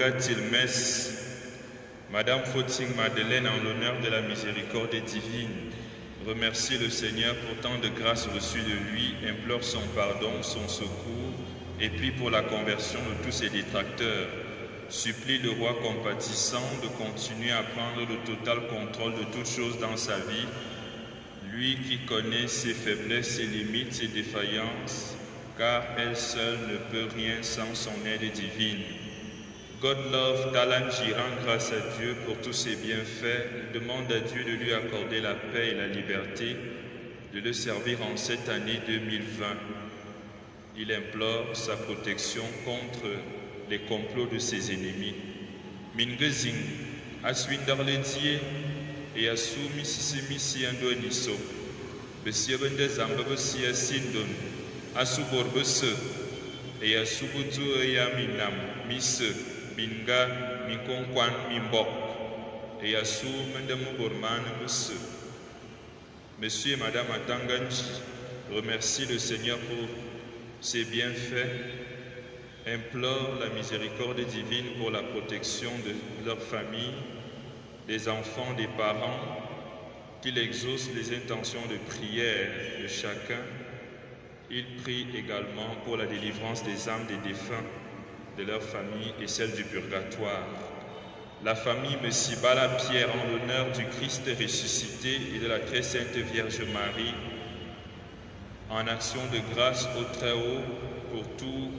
Olga Tilmes, Madame Fauting Madeleine, en l'honneur de la miséricorde divine, remercie le Seigneur pour tant de grâces reçues de lui, implore son pardon, son secours, et prie pour la conversion de tous ses détracteurs. Supplie le roi compatissant de continuer à prendre le total contrôle de toutes choses dans sa vie, lui qui connaît ses faiblesses, ses limites, ses défaillances, car elle seule ne peut rien sans son aide divine. God Love Talanji rend grâce à Dieu pour tous ses bienfaits, demande à Dieu de lui accorder la paix et la liberté, de le servir en cette année 2020. Il implore sa protection contre les complots de ses ennemis. Mingezing, Aswindarledie et Asu Mississimisi Andoniso, Bessiabende Zamba Bessia Sindon, Asuborbese et Asubutu Yaminam, Misse, Minga, Minkonkwan, Mimbok, et Asu Mendemuborman Messe. Monsieur et Madame Atanganji remercie le Seigneur pour ses bienfaits, implore la miséricorde divine pour la protection de leur famille, des enfants, des parents, qu'il exauce les intentions de prière de chacun. Il prie également pour la délivrance des âmes des défunts, de leur famille et celle du purgatoire. La famille Messibala Pierre, en l'honneur du Christ ressuscité et de la très sainte Vierge Marie, en action de grâce au Très-Haut pour tous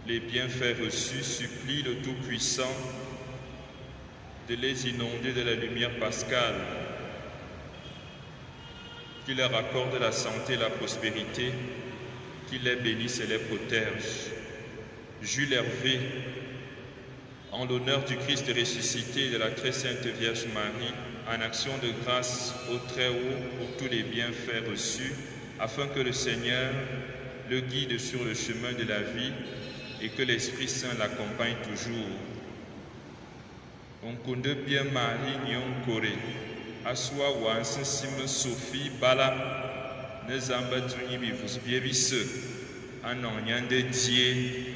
les bienfaits reçus, supplie le Tout-Puissant de les inonder de la lumière pascale, qu'il leur accorde la santé et la prospérité, qu'il les bénisse et les protège. Jules Hervé, en l'honneur du Christ ressuscité et de la très sainte Vierge Marie, en action de grâce au Très-Haut pour tous les bienfaits reçus, afin que le Seigneur le guide sur le chemin de la vie et que l'Esprit Saint l'accompagne toujours. On connaît bien Marie Nyon Corée, Aswa Wansin Sim Sophie Bala, Nezamba Tuni Bivus Biebisse, Anon Yande Die,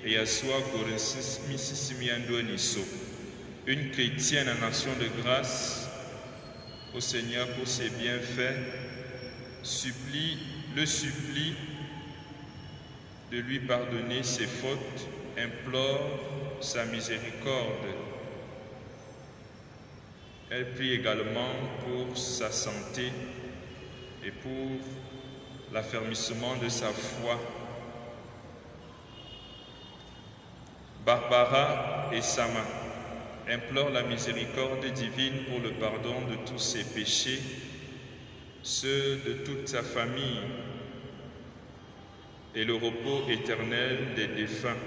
et Aswa Gorensis Mississimiando Nisso. Une chrétienne en action de grâce au Seigneur pour ses bienfaits, le supplie de lui pardonner ses fautes, implore sa miséricorde. Elle prie également pour sa santé et pour l'affermissement de sa foi. Barbara et Sama implorent la miséricorde divine pour le pardon de tous ses péchés, ceux de toute sa famille, et le repos éternel des défunts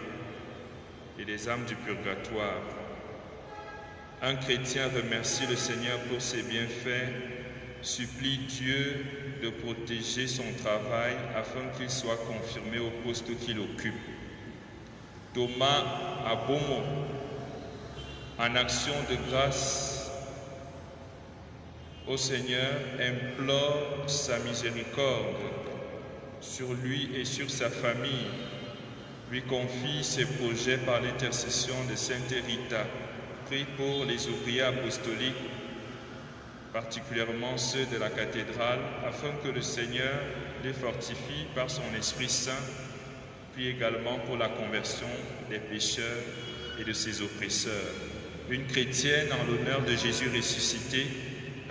et des âmes du purgatoire. Un chrétien remercie le Seigneur pour ses bienfaits, supplie Dieu de protéger son travail afin qu'il soit confirmé au poste qu'il occupe. Thomas Abomo, en action de grâce au Seigneur, implore sa miséricorde sur lui et sur sa famille, lui confie ses projets par l'intercession de Sainte Rita, prie pour les ouvriers apostoliques, particulièrement ceux de la cathédrale, afin que le Seigneur les fortifie par son Esprit Saint, puis également pour la conversion des pécheurs et de ses oppresseurs. Une chrétienne en l'honneur de Jésus ressuscité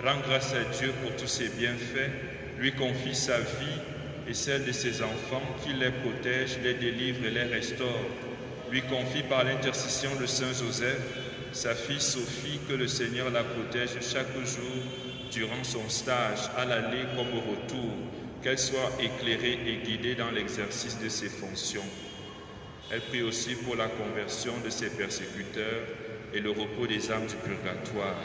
rend grâce à Dieu pour tous ses bienfaits, lui confie sa vie et celle de ses enfants, qu'il les protège, les délivre et les restaure. Lui confie par l'intercession de Saint Joseph, sa fille Sophie, que le Seigneur la protège chaque jour durant son stage, à l'aller comme au retour, qu'elle soit éclairée et guidée dans l'exercice de ses fonctions. Elle prie aussi pour la conversion de ses persécuteurs et le repos des âmes du purgatoire.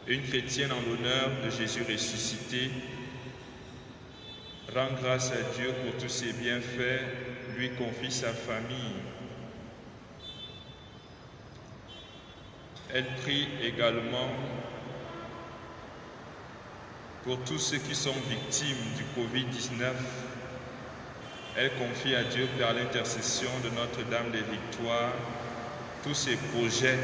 Une chrétienne en l'honneur de Jésus ressuscité rend grâce à Dieu pour tous ses bienfaits, lui confie sa famille. Elle prie également pour tous ceux qui sont victimes du Covid-19. Elle confie à Dieu par l'intercession de Notre-Dame des Victoires tous ses projets.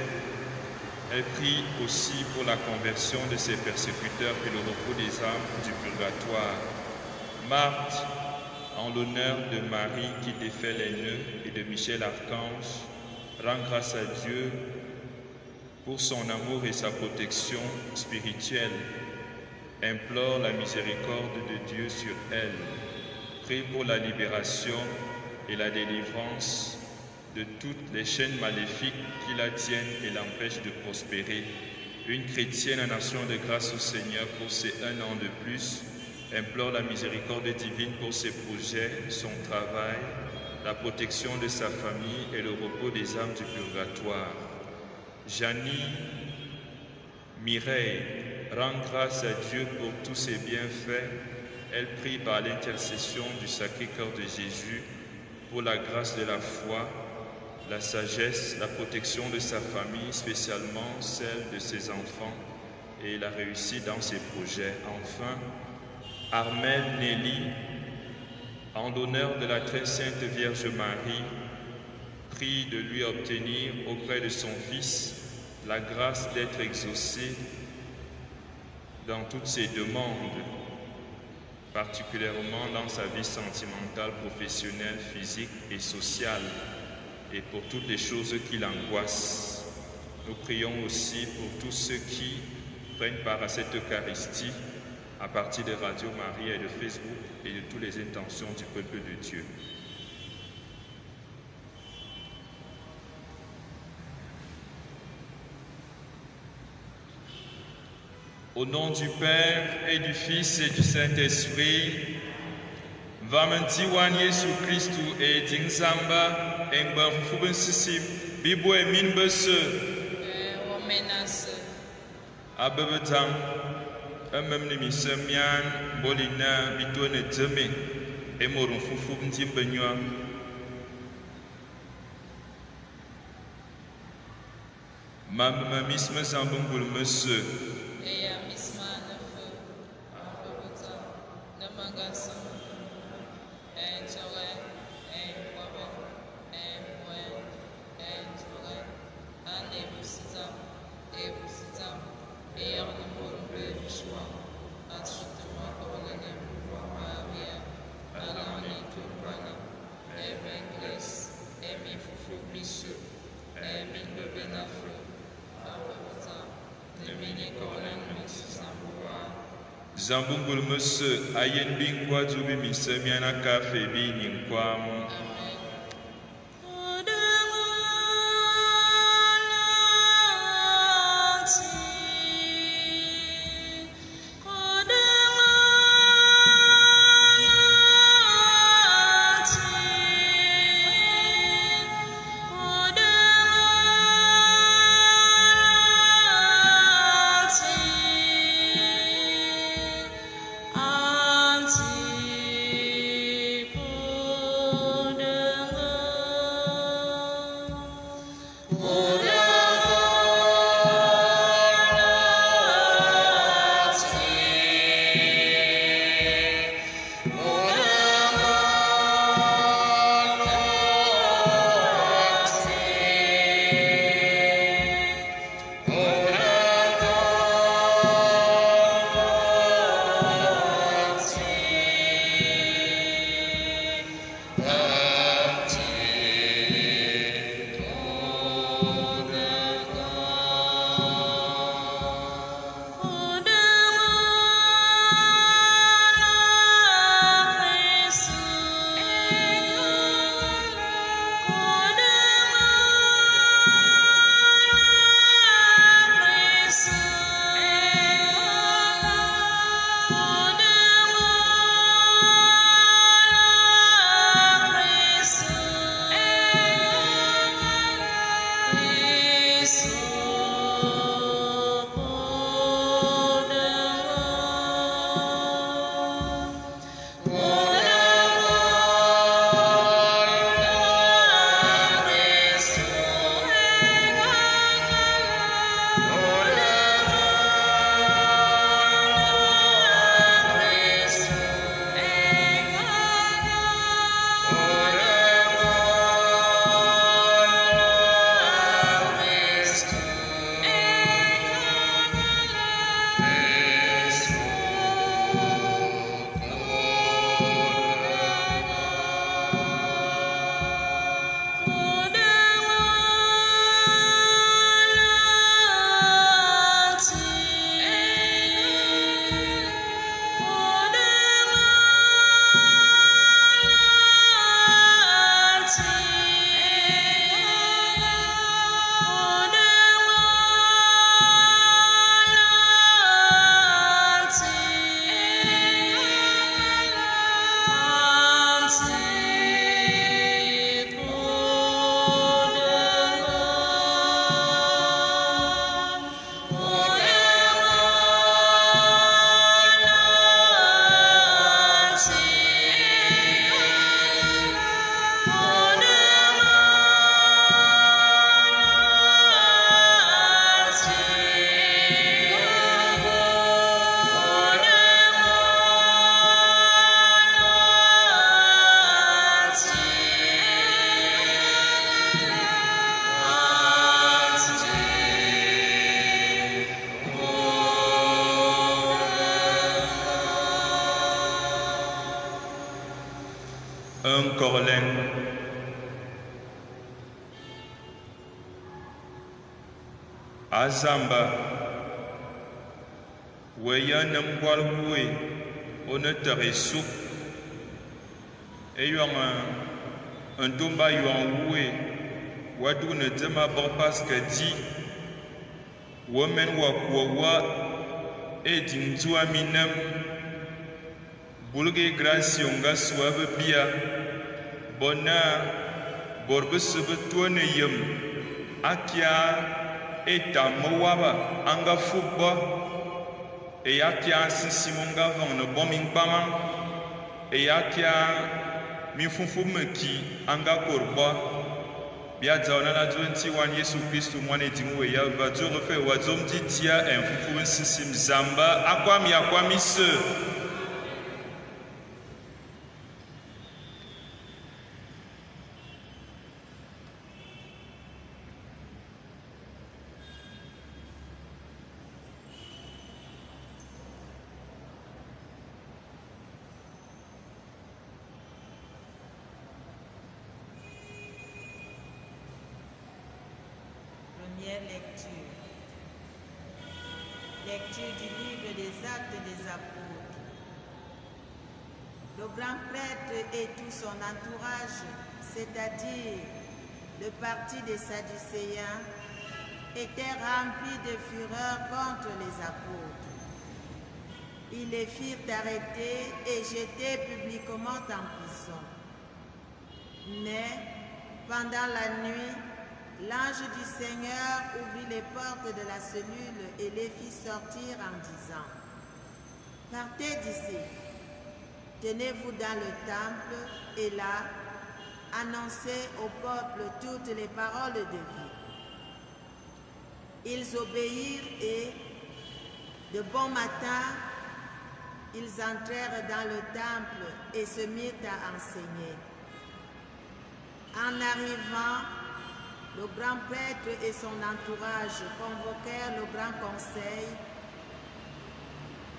Elle prie aussi pour la conversion de ses persécuteurs et le repos des âmes du purgatoire. Marthe, en l'honneur de Marie qui défait les nœuds et de Michel Archange, rend grâce à Dieu pour son amour et sa protection spirituelle. Implore la miséricorde de Dieu sur elle. Prie pour la libération et la délivrance de toutes les chaînes maléfiques qui la tiennent et l'empêchent de prospérer. Une chrétienne en action de grâce au Seigneur pour ses 1 an de plus implore la miséricorde divine pour ses projets, son travail, la protection de sa famille et le repos des âmes du purgatoire. Janie Mireille rend grâce à Dieu pour tous ses bienfaits. Elle prie par l'intercession du Sacré-Cœur de Jésus pour la grâce de la foi, la sagesse, la protection de sa famille, spécialement celle de ses enfants, et la réussite dans ses projets. Enfin, Armel Nelly, en l'honneur de la très sainte Vierge Marie, prie de lui obtenir auprès de son Fils la grâce d'être exaucé dans toutes ses demandes, particulièrement dans sa vie sentimentale, professionnelle, physique et sociale, et pour toutes les choses qui l'angoissent. Nous prions aussi pour tous ceux qui prennent part à cette Eucharistie à partir de Radio Maria et de Facebook et de toutes les intentions du peuple de Dieu. Au nom du Père et du Fils et du Saint-Esprit, Vamantiwan Yesu Christu et Dingsamba, Engba Fuben Sissim, Bibo et Minbus, Abebetam, Amemni Semian, Bolina, Bitone Teme, et Moron Fufum Timbenua. Mamma Misma Zambungul Monsieur. Zambungul Monsieur, Ayen Bingwa Zubi Misemiana Cafe Binin Kwam. Antipoda Corlen, Azamba, Weyan Mwalwe, Oneteresou, ayant un tomba yuan oué, Wadou ne dema borpas que dit, Women wakwawa, et d'Intua minem, Boulge gracionga suave bia, Bona, Borbesebetouane yem, Akia, et Tamawaba, Anga Fuba, et Akia Simonga van le bombing bama, et Akia Mifumfumeki, Anga Korba, Biazona la 21 Yesu Christ, Mwane Dingwe, Yavadzo refait Wazom Ditia, un Fufu Sissim Zamba, Aquami Aquamis. Lecture. Lecture du livre des Actes des Apôtres. Le grand prêtre et tout son entourage, c'est-à-dire le parti des Sadducéens, étaient remplis de fureur contre les apôtres. Ils les firent arrêter et jeter publiquement en prison. Mais pendant la nuit, l'ange du Seigneur ouvrit les portes de la cellule et les fit sortir en disant, « Partez d'ici, tenez-vous dans le temple et là, annoncez au peuple toutes les paroles de vie. » Ils obéirent et, de bon matin, ils entrèrent dans le temple et se mirent à enseigner. En arrivant, le grand prêtre et son entourage convoquèrent le grand conseil,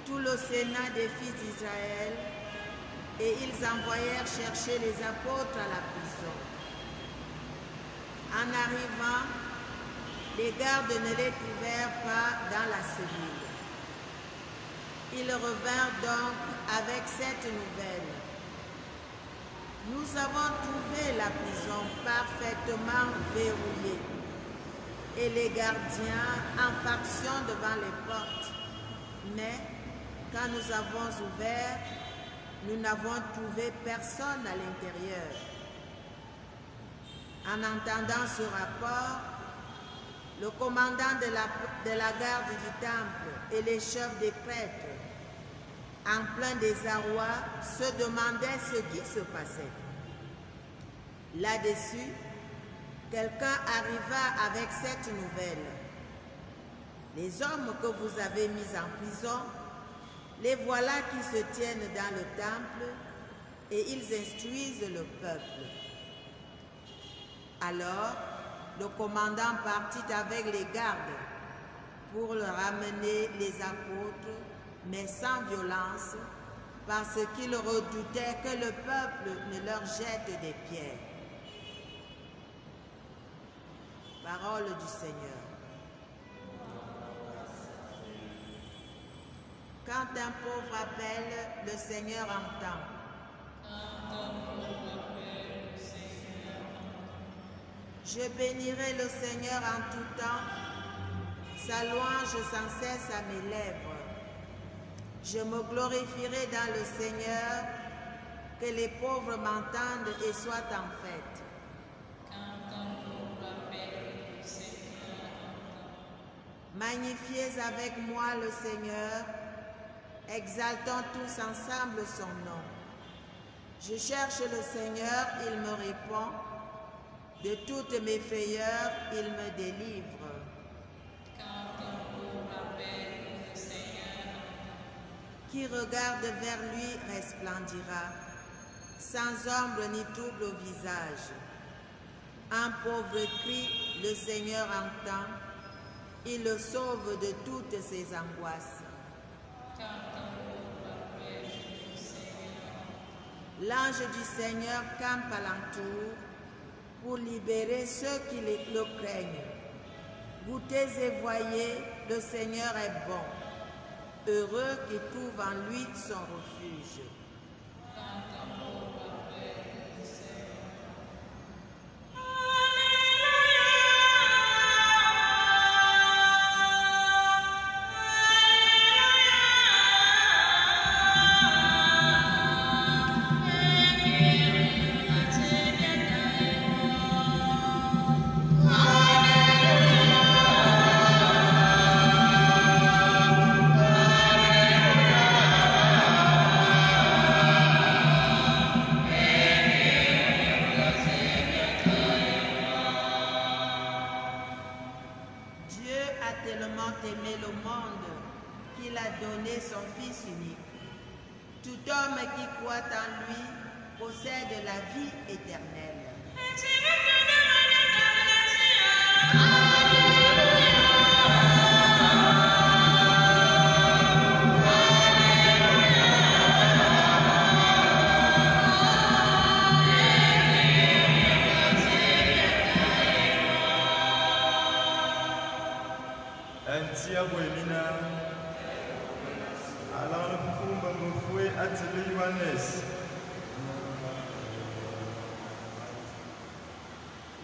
tout le sénat des fils d'Israël, et ils envoyèrent chercher les apôtres à la prison. En arrivant, les gardes ne les trouvèrent pas dans la cellule. Ils revinrent donc avec cette nouvelle. Nous avons trouvé la prison parfaitement verrouillée et les gardiens en faction devant les portes. Mais quand nous avons ouvert, nous n'avons trouvé personne à l'intérieur. En entendant ce rapport, le commandant de la garde du temple et les chefs des prêtres, en plein désarroi, se demandaient ce qui se passait. Là-dessus, quelqu'un arriva avec cette nouvelle. Les hommes que vous avez mis en prison, les voilà qui se tiennent dans le temple et ils instruisent le peuple. Alors, le commandant partit avec les gardes pour leur amener les apôtres, mais sans violence, parce qu'il redoutait que le peuple ne leur jette des pierres. Parole du Seigneur. Quand un pauvre appelle, le Seigneur entend. Je bénirai le Seigneur en tout temps, sa louange sans cesse à mes lèvres. Je me glorifierai dans le Seigneur, que les pauvres m'entendent et soient en fête. Magnifiez avec moi le Seigneur, exaltons tous ensemble son nom. Je cherche le Seigneur, il me répond. De toutes mes frayeurs, il me délivre. Qui regarde vers lui resplendira, sans ombre ni trouble au visage. Un pauvre cri, le Seigneur entend, il le sauve de toutes ses angoisses. L'ange du Seigneur campe alentour pour libérer ceux qui le craignent. Goûtez et voyez, le Seigneur est bon. Heureux qui trouve en lui son refuge.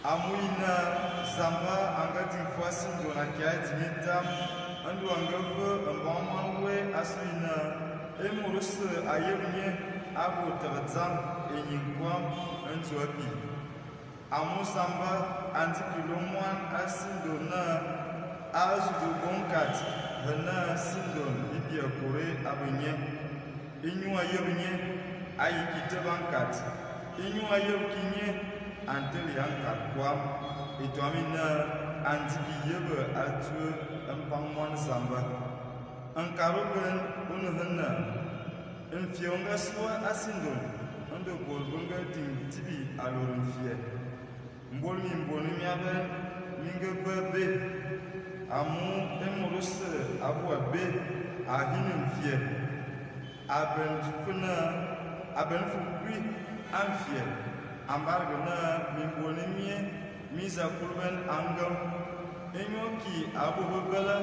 Amuina Zamba angati voici dona kiaiti mitam andu angave ambamwe asuina emurus ayemye abu tabzam enyikwam antuapi Amu Zamba anti kilomwan asindona azu bonkat hana sindon ibia kore abenye inyu ayemye ayikitabankat inyu ayemkinye Antel yang kakwam itu amina anjiki yebe atu empangwan Zamba angkaruben unuhna enfionga swa asindon ando golbunga tibi alorun fie mboni miabe minga bebe amu emurus abu abe ahinin fie aben fukui amfie ambargana mimbonimie miza kurban angam enyoki abubala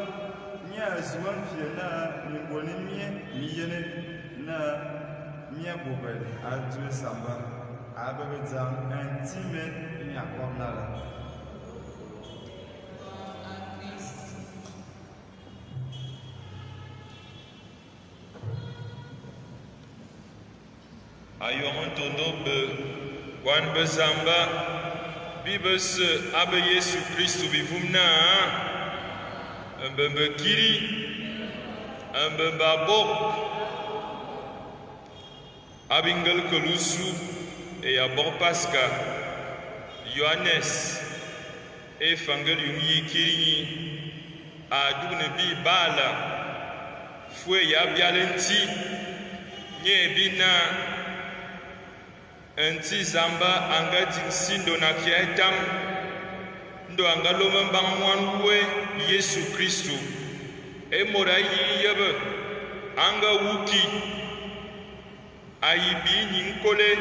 nya zuwan fiena mimbonimie miyene na mia bobel atu Zamba ababezam intime nya kwamnala ayo ontonobe Wan bezamba bibes abe Yesu Kristu bivumna mbembe kiri mbembe abok abingel kolusu e abok paska Yohanes e fangel yumi kirini adune bi bala fue ya bialenti nye bina Enti Zamba anga jinsindo na kiaitam ndo anga lomembang mwanwe Yesu Kristu e morai yebe anga wuki ayibi ninkole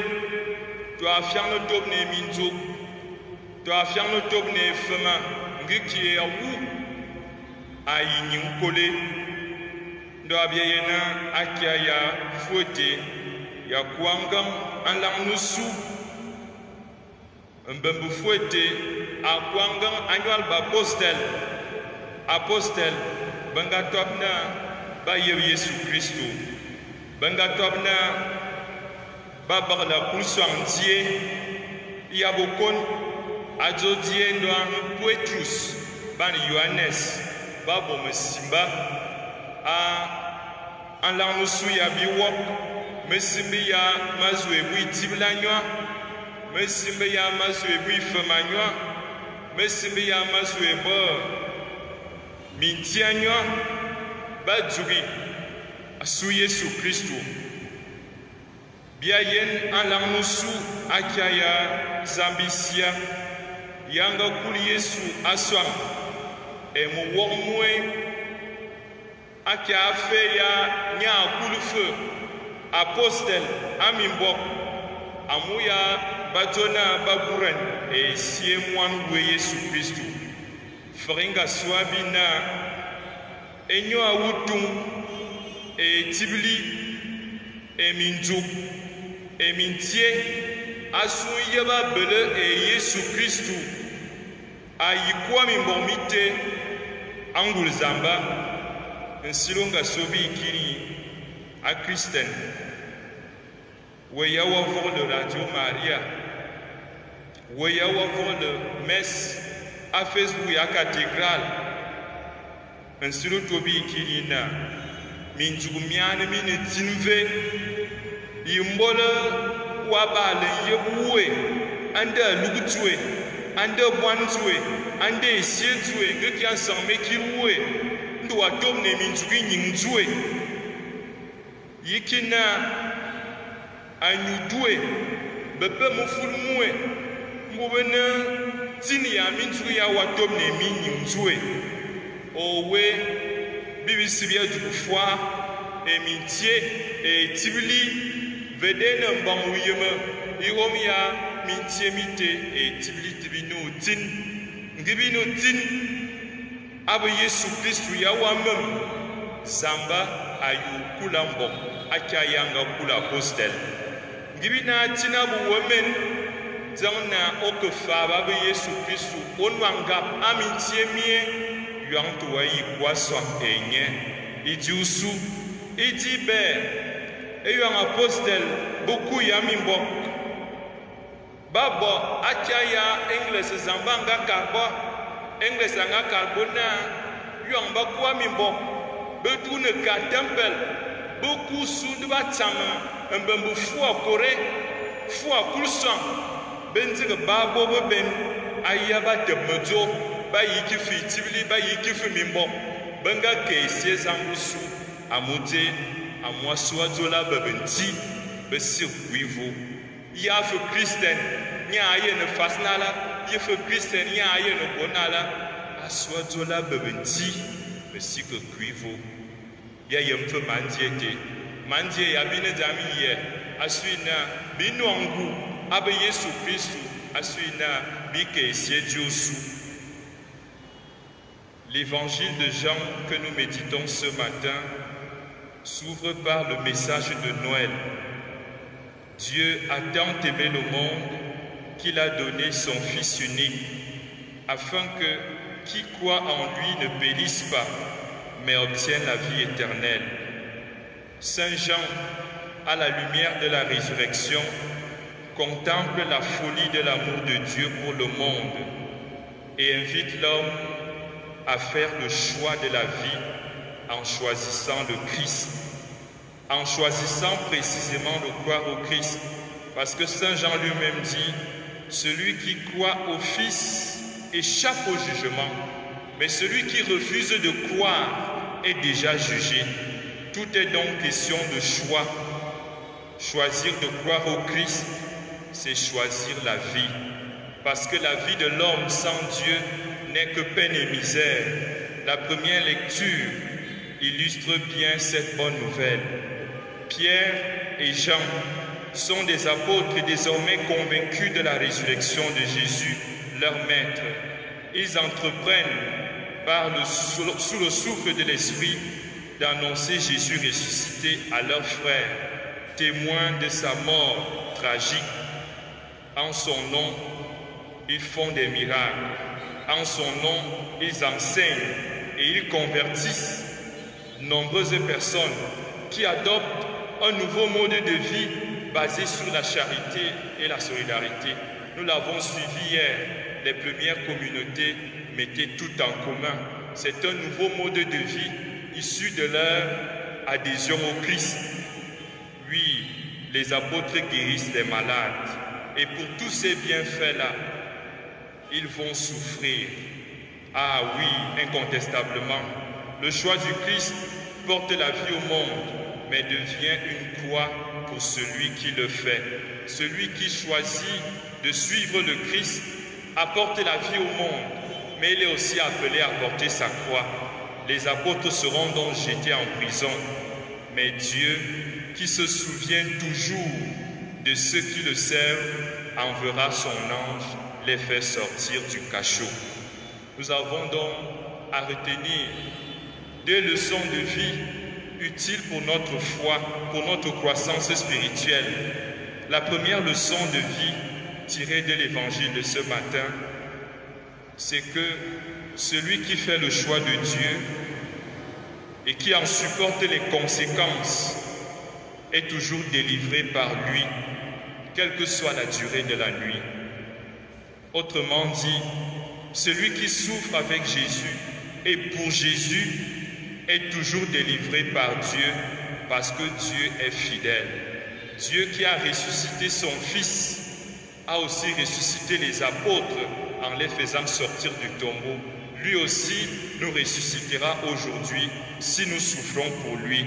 to afiang no tobne minzo to afiang no tobne fema ngiki ya wu ayi ninkole ndo abiena akia ya fote ya kuangam alang nusu mbembu fuete akwangam annual ba apostel banga topna ba Yesu Kristu banga topna ba bagla kusang die ya bokon ajo die ndo an Petrus ban Yohanes ba bomesimba a alang nusu ya biwok Mesimbe ya mazwebu itiblanywa Mesimbe ya mazwebu ifemanywa Mesimbe ya mazwebu mintianywa Badjuri asu Yesu Kristu Biayen alamusu akaya Zambisia Yanga kuli Yesu aswam Emu wongmwe Akia afe ya nya kulufe Apostel Amimbo amuya batona baburan e sie mwan we Yesu Kristu fringa swabina enyo awutum e tibili e minju e mintie asu yeba bele e Yesu Kristu ayikwa mimbomite angul zamba nsilonga sobi ikiri a Christen weyawa voor le Radio Maria weyawa voor le messe a Facebook ya cathédrale nsilo tobi ikiri na minjugumiane mine tinve yimbole wabale yebuwe ande lugutwe ande bwantwe ande esietwe ngeki ansanme kiruwe ndo watomne minjugi nyingtwe yikina anyudwe bebe mufulmwe mbobene tini ya minjugi ya watomne minyingtwe owe bibisibia dukufwa emintie etibili vedene mbamuyema irom ya mintie mite etibili tibino tin ngibino tin abu Yesu Kristu ya wamem zamba ayu kulambo akayanga kula postel ngibina tinabu women zana okefa abu Yesu Kristu onwanga amintie mie yuantu wa ikwaso enye ijusu ijibe eyuang apostel buku ya mimbo babo achaya English zambanga karbo English anga karbona yuang bakwa mimbo betune ka temple buku sundu batama mbembu fua kore fua kulsan benziga babo beben ayaba temejo ba yiki fitibili ba yiki fimimbo benga kesie zambusu amute amwaswa zola babenti besir wivo ya fe Christian nya aye ne fasnala ye fe Christian nya aye ne bonala aswa zola babenti besir wivo ya yemfe mandie ya bine jami ye aswina binwangu abe Yesu Kristu aswina bi kesie josu. L'évangile de Jean que nous méditons ce matin s'ouvre par le message de Noël. Dieu a tant aimé le monde qu'il a donné son Fils unique, afin que qui croit en lui ne périsse pas, mais obtienne la vie éternelle. Saint Jean, à la lumière de la résurrection, contemple la folie de l'amour de Dieu pour le monde et invite l'homme à faire le choix de la vie en choisissant le Christ, en choisissant précisément de croire au Christ, parce que Saint Jean lui-même dit, celui qui croit au Fils échappe au jugement, mais celui qui refuse de croire est déjà jugé. Tout est donc question de choix. Choisir de croire au Christ, c'est choisir la vie, parce que la vie de l'homme sans Dieu n'est que peine et misère. La première lecture illustre bien cette bonne nouvelle. Pierre et Jean sont des apôtres désormais convaincus de la résurrection de Jésus, leur maître. Ils entreprennent, sous le souffle de l'Esprit, d'annoncer Jésus ressuscité à leurs frères, témoins de sa mort tragique. En son nom, ils font des miracles. En son nom, ils enseignent et ils convertissent nombreuses personnes qui adoptent un nouveau mode de vie basé sur la charité et la solidarité. Nous l'avons suivi hier, les premières communautés mettaient tout en commun. C'est un nouveau mode de vie issu de leur adhésion au Christ. Oui, les apôtres guérissent les malades et pour tous ces bienfaits-là, ils vont souffrir. Ah oui, incontestablement, le choix du Christ porte la vie au monde, mais devient une croix pour celui qui le fait. Celui qui choisit de suivre le Christ apporte la vie au monde, mais il est aussi appelé à porter sa croix. Les apôtres seront donc jetés en prison, mais Dieu, qui se souvient toujours de ceux qui le servent, enverra son ange les faire sortir du cachot. Nous avons donc à retenir des leçons de vie utiles pour notre foi, pour notre croissance spirituelle. La première leçon de vie tirée de l'évangile de ce matin, c'est que celui qui fait le choix de Dieu et qui en supporte les conséquences est toujours délivré par lui, quelle que soit la durée de la nuit. Autrement dit, celui qui souffre avec Jésus et pour Jésus est toujours délivré par Dieu parce que Dieu est fidèle. Dieu qui a ressuscité son Fils a aussi ressuscité les apôtres en les faisant sortir du tombeau. Lui aussi nous ressuscitera aujourd'hui si nous souffrons pour lui.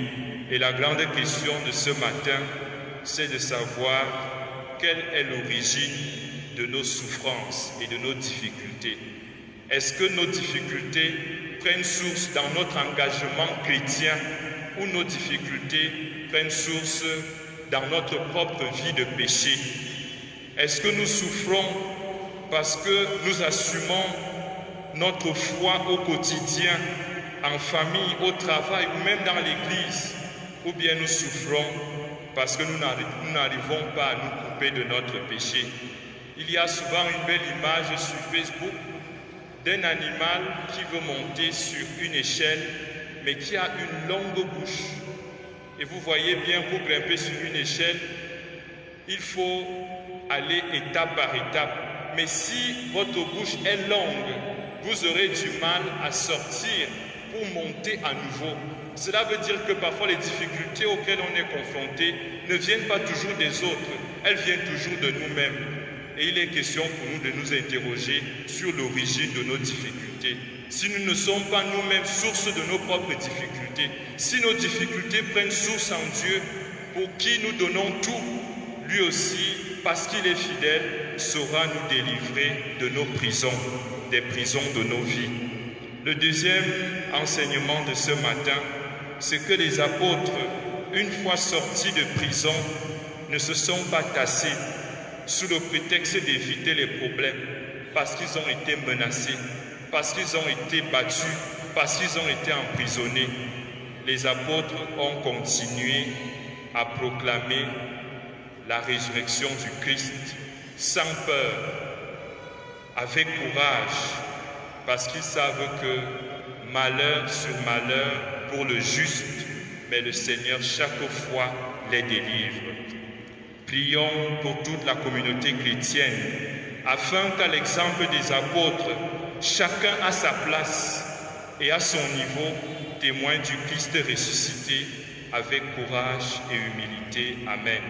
Et la grande question de ce matin, c'est de savoir quelle est l'origine de nos souffrances et de nos difficultés. Est-ce que nos difficultés prennent source dans notre engagement chrétien ou nos difficultés prennent source dans notre propre vie de péché? Est-ce que nous souffrons parce que nous assumons notre foi au quotidien, en famille, au travail ou même dans l'église? Ou bien nous souffrons parce que nous n'arrivons pas à nous couper de notre péché? Il y a souvent une belle image sur Facebook d'un animal qui veut monter sur une échelle mais qui a une longue bouche. Et vous voyez bien, pour grimper sur une échelle, il faut aller étape par étape. Mais si votre bouche est longue, vous aurez du mal à sortir pour monter à nouveau. Cela veut dire que parfois les difficultés auxquelles on est confronté ne viennent pas toujours des autres, elles viennent toujours de nous-mêmes. Et il est question pour nous de nous interroger sur l'origine de nos difficultés. Si nous ne sommes pas nous-mêmes source de nos propres difficultés, si nos difficultés prennent source en Dieu, pour qui nous donnons tout, lui aussi, parce qu'il est fidèle, saura nous délivrer de nos prisons, des prisons de nos vies. Le deuxième enseignement de ce matin, c'est que les apôtres, une fois sortis de prison, ne se sont pas tassés sous le prétexte d'éviter les problèmes, parce qu'ils ont été menacés, parce qu'ils ont été battus, parce qu'ils ont été emprisonnés. Les apôtres ont continué à proclamer la résurrection du Christ sans peur, avec courage, parce qu'ils savent que malheur sur malheur pour le juste, mais le Seigneur chaque fois les délivre. Prions pour toute la communauté chrétienne, afin qu'à l'exemple des apôtres, chacun à sa place et à son niveau témoigne du Christ ressuscité avec courage et humilité. Amen.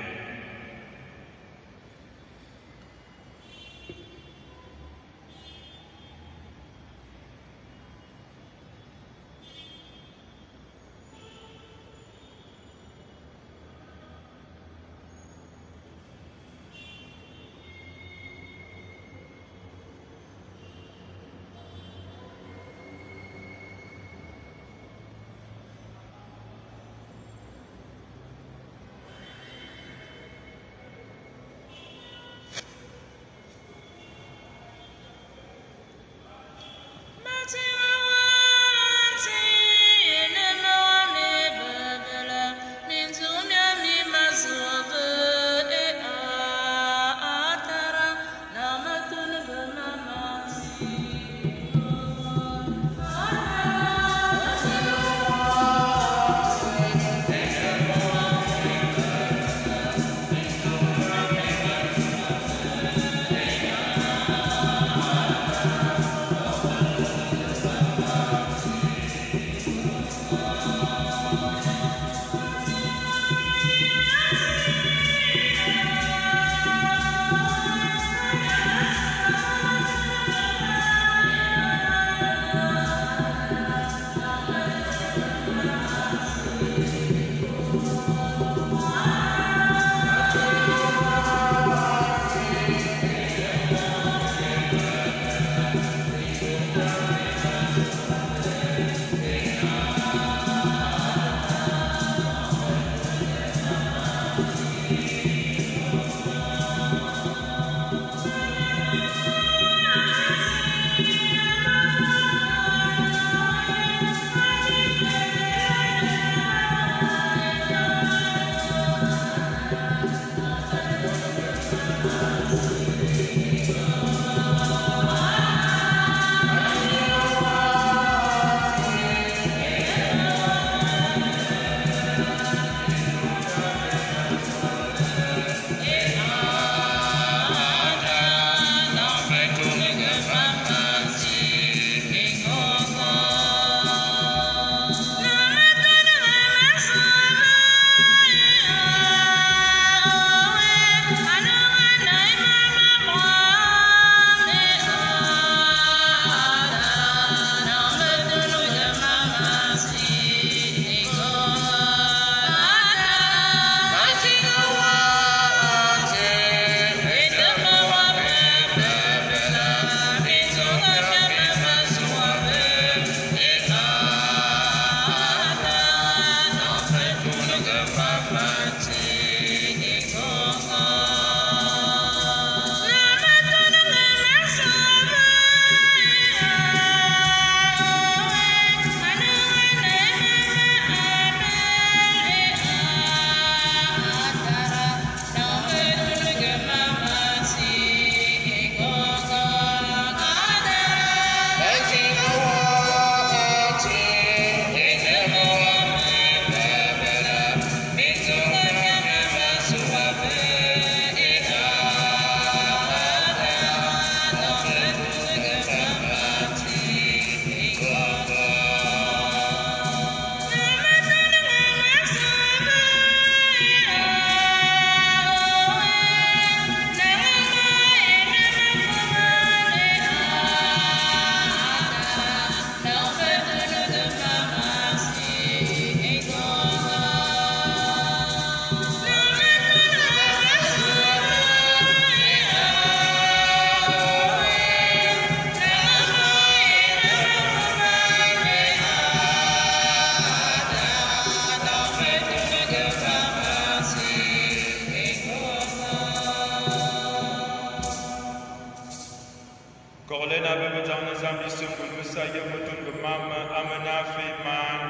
na fe man.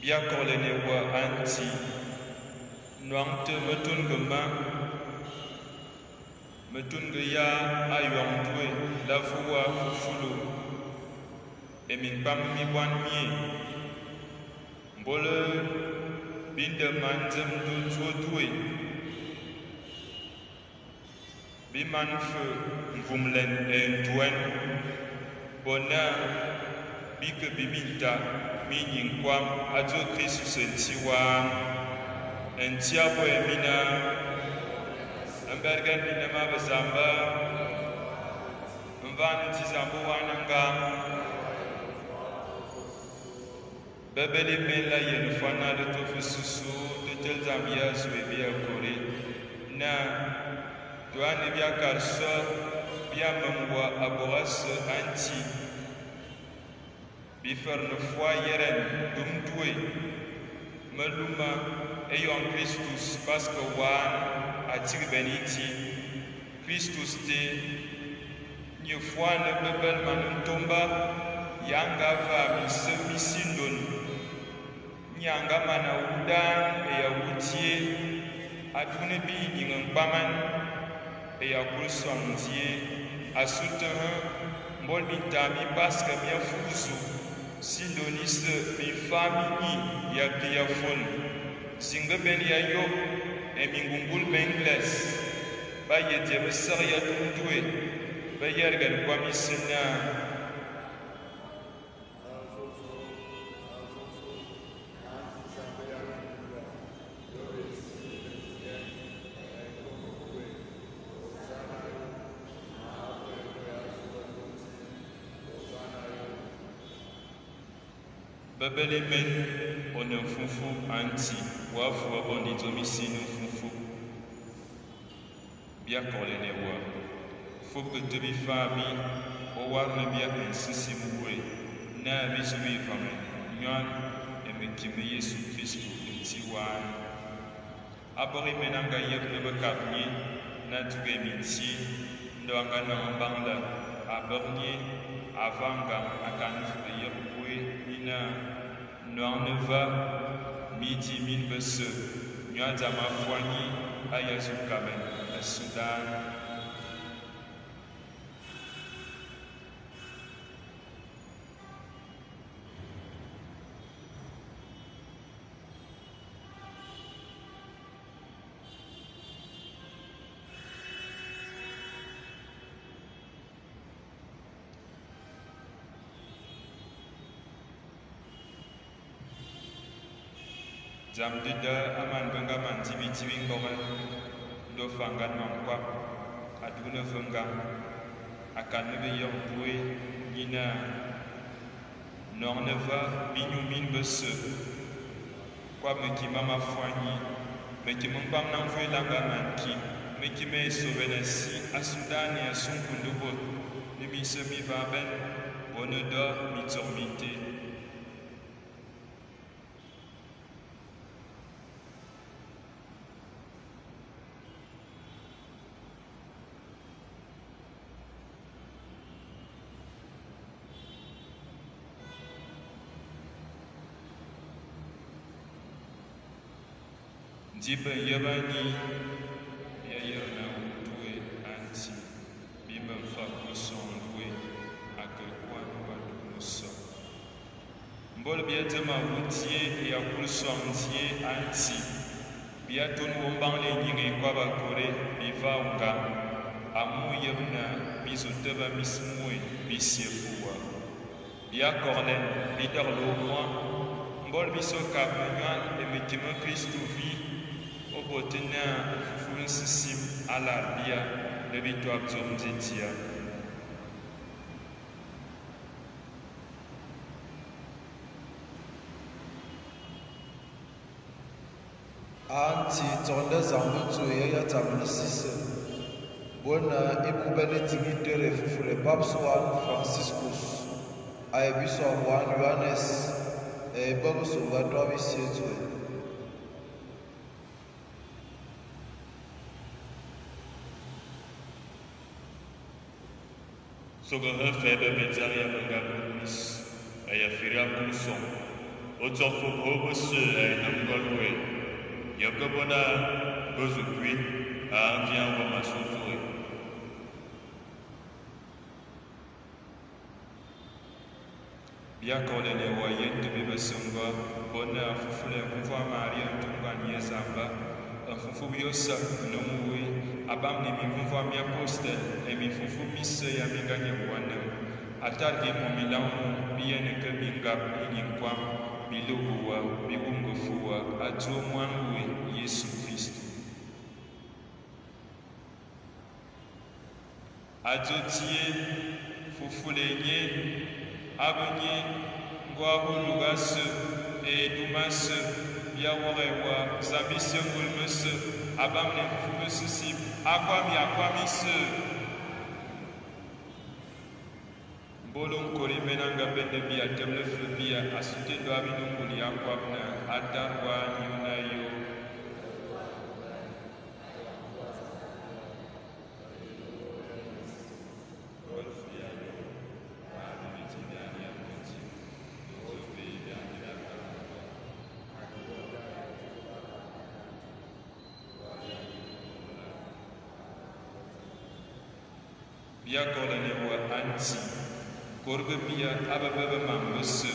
Bia korlene wa anti noang te metun gema metun ya ayong tue la fuwa fufulu emin pam mi wan mi mbole binde manzem du tue bi man fe mvumlen en tuen bona bi ke bibita mi nyinkwam ajo Kristu sentiwa entiabo emina ambergan bina ma bazamba mvan tizambo wananga bebeli mela yenufana de tofususu de telzamia zuebia kore na tuane bia karso bia mangwa aboras anti bifer ne foi yeren dum doué maluma ayant Christus parce que wan atir beniti Christus te ni foi ne bebel manum tomba yanga va misindon nyanga mana udan e ya wutie adune bi nyingan paman e ya kulsontie asutan mbol bitami parce que bien fuzu Sindoniste mi famille ya kiafon singa ben ya yo e mingungul bengles ba yete besar ya tuwe ba yergal kwa misina Babele men on fufu anti wafu abondi tomisino fufu bia korlene wa faut que te bi fami o warna bia insisi muwe na bisui fami nyan emekime Yesu Kristu ntiwa abori menanga yeb ne bakapni na tuge miti ndo anga na mbangla aborni avanga akanfu yebwe ina noir ne va midi min bese nyata ma foigni ayazu kamen à Soudan Jam dida aman benga man tibi ngoman do fangan mankwa aduna venga akan nebe yong bue nina norneva binu min bese kwa meki mama fwani meki mbam nan fwe langa manki meki me sobenasi asudani asunkundubo nimi semi vaben bonoda mitormite Jibe yabani ya yerna utue anti bimba mfaku sondwe akekwan wadunuso mbol biatema wutie ya kulsontie anti biaton wombang le nyingi kwa bakore biva unga amu yebna bizoteba mismue bisiefuwa bia korlen bidar lo moi mbol biso kapnyan emekima Kristu vi obotena fufun sisim ala bia le bito abzom zetia anti tonda zambutu ya tamnisise bona ibubele tigitere fufule papswan Franciscus aibiso wan Yohanes e ba go so ba twa bi setswe Sogo febe metzaria bengabumis, aya firia kunson. Otsofo hobus ay namgolwe. Yakobona bozukwi, a vient wa masufuri. Biakole le wayen de bebesonga, bona fufule kuva Maria tumba niezamba, fufu biosa nomui. Abam ni mifufu mi apostel e mifufu mise ya minganya wana atarge mo milamu biene ke mingap inkwam biluwa biwungufuwa atu mwanwe Yesu Kristo ajotie fufulenye abenye ngwahulugas e dumas biaworewa zabise ngulmus abam ne fufu sisib Akwami se Bolon kori menanga bende bia temle flubia asute do abinu muli akwamna atarwa nyuna yo Bia kolene wa anti korbe bia ababa mambus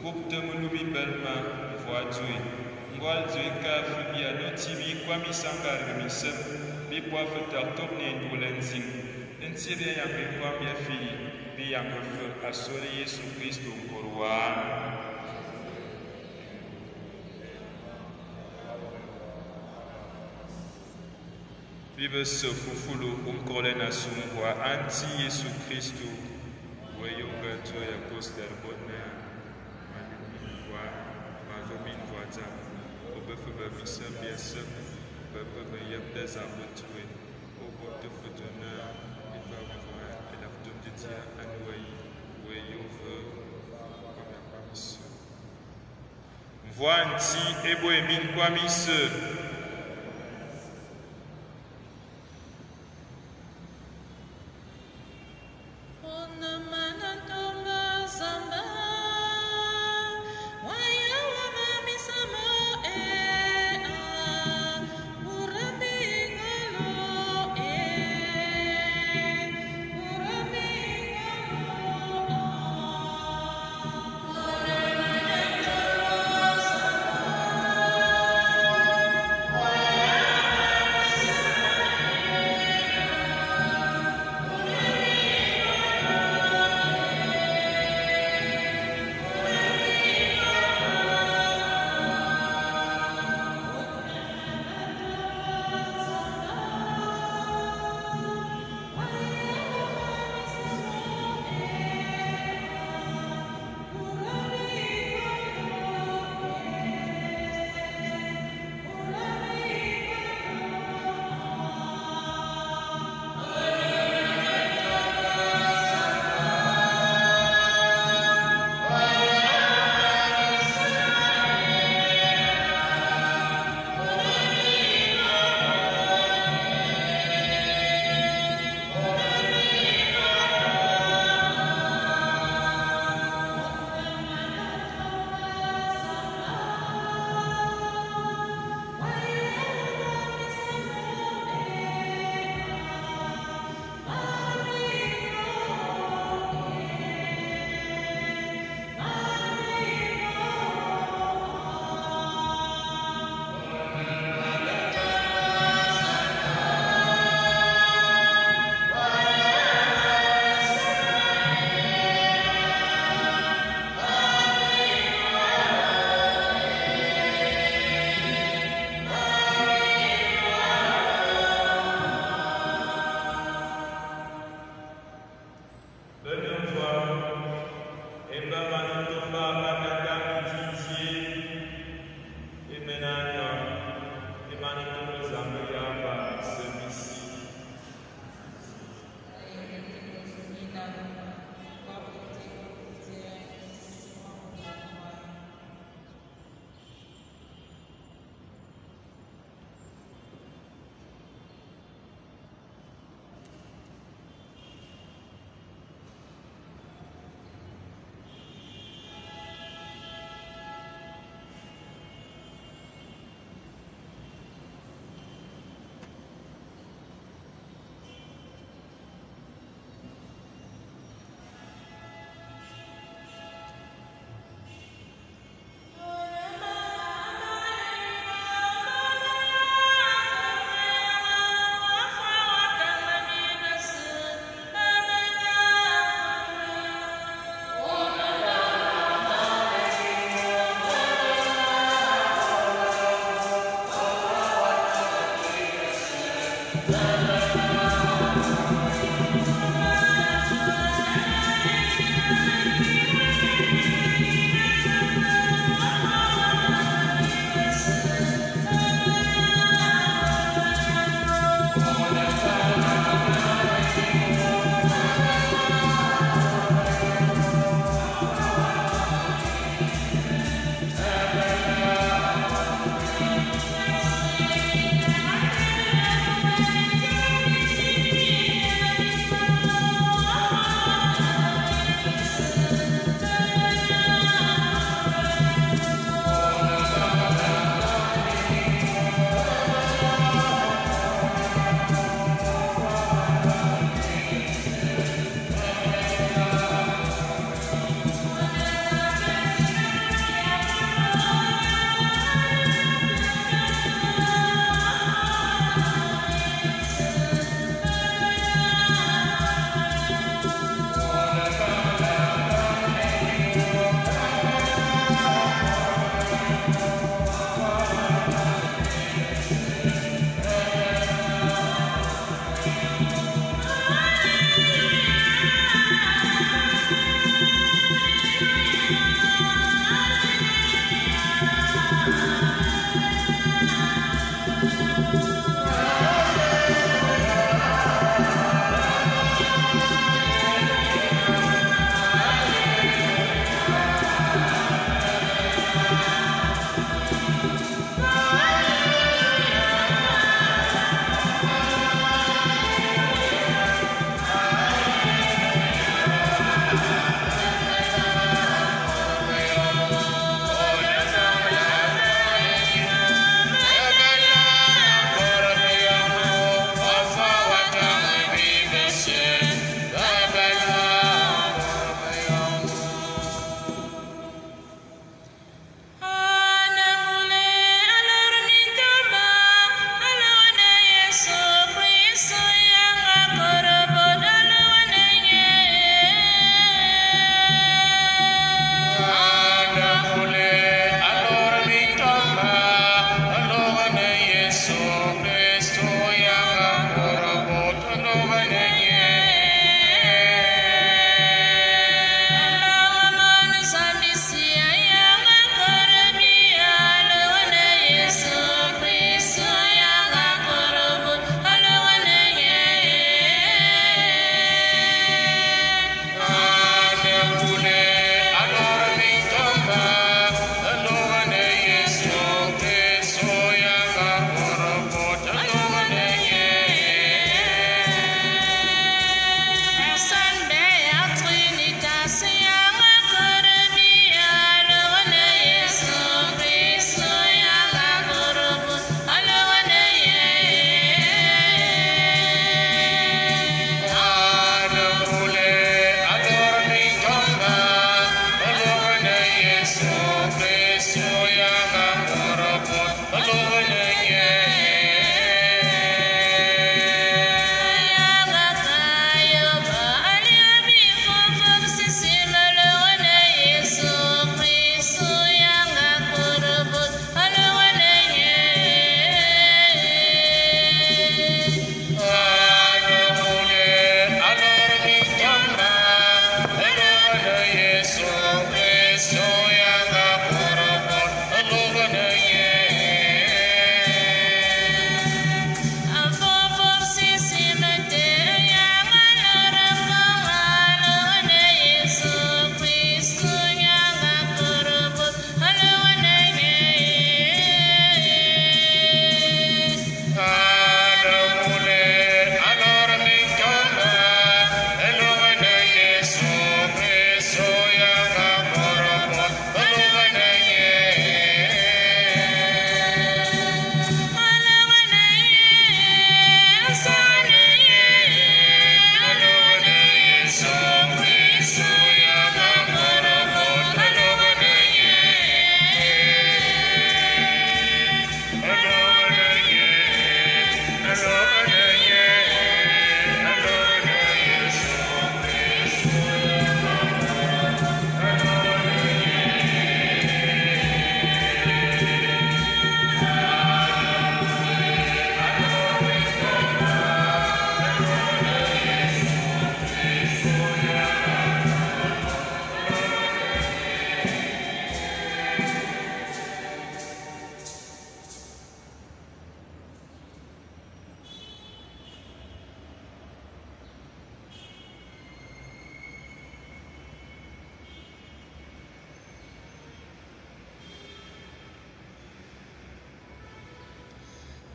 kupte munubi belma voitui ngwal tui ka fubia notibi kwami sangar misem bi kwa fetar tourne ndulenzing ntire ya bi kwami fi bi ya ko asore Yesu Kristo korwa Vive ce fufulu kolena sumwa anti Yesu Kristo weyonga to ya poster bonne malumi wa mazomin voita obefe ba misa biasa bebe yabda zamutwe obote fotona etwa mwa la fotoditia anwai weyove kwa kwamisu Voanti ebo emin kwamisu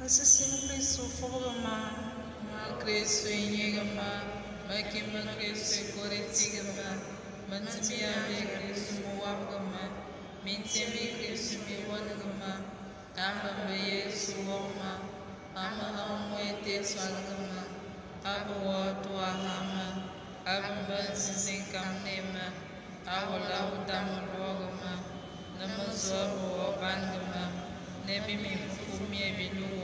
Assassin Cristo forma, ma Cristo inigma, ma kimba Cristo coretigma, ma timia me Cristo muabgama, mintimi Cristo me wanagama, amba me Yesu wama, ama hamwete swalgama, aba watu ahama, aba bansin kamnema, awala udamulogama, namazwa wabangama, nebi me fumie biluwa,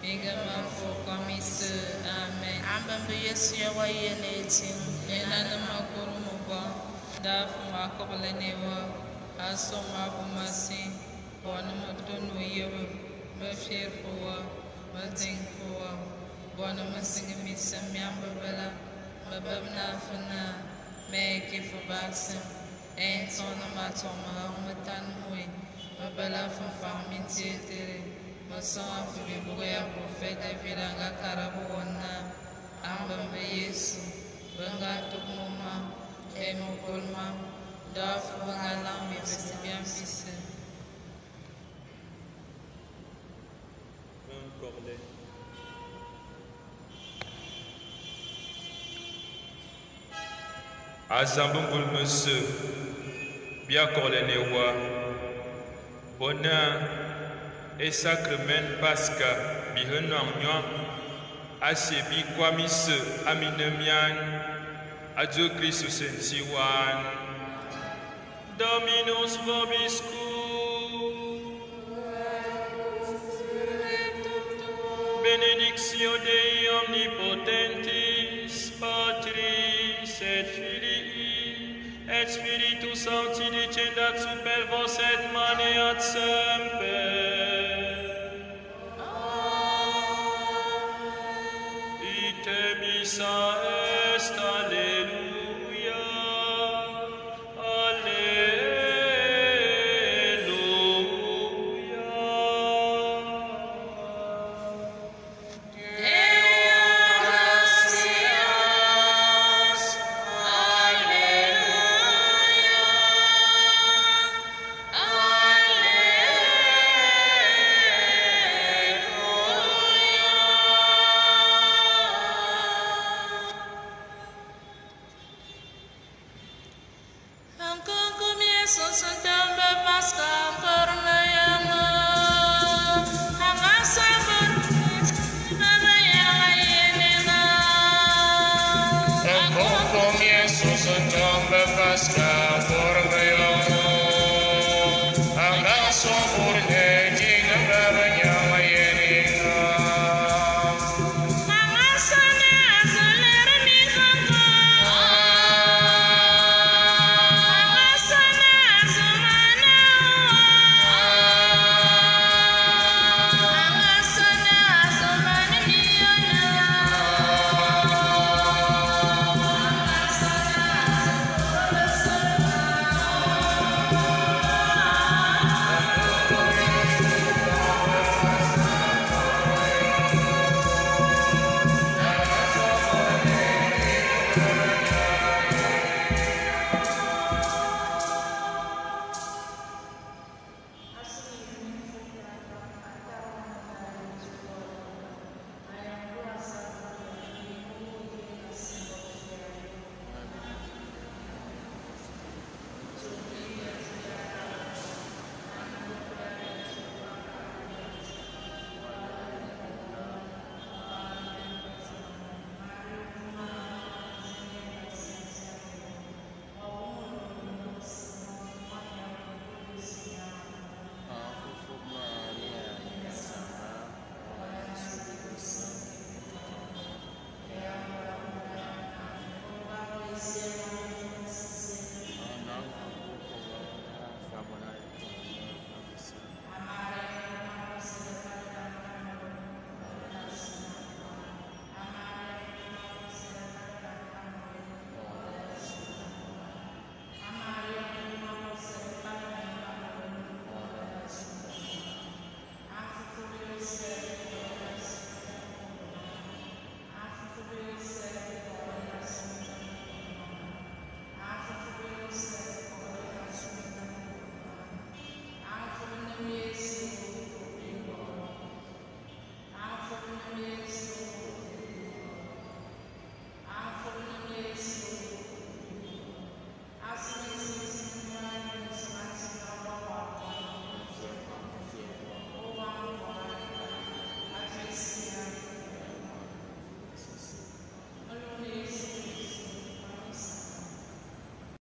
Migama for Commis, Amen. Ambambe Yesu ya wayeneti, enana makuru muba, dafu makobolenewa, aso mabumasi, wana matunu yewe, mafirfuwa, matingfuwa, wana masingamisa miamba bela, mababna fana, meki fubasa, entona matoma, matanui, mabela fafamitietere, Masan fi bugoya profeta viranga karabuona ambambe Yesu banga tukuma emokolma dafu banga lambi besibian fisse Azambungul monsieur bien corlenewa bona et sacrement pasca bihenangwa asebi kwamis aminemian adieu Christus sentiwan Dominus vobiscum benedictio Dei omnipotentis Patris et Filii et Spiritus Sancti descendat super vos et maneat semper Missa est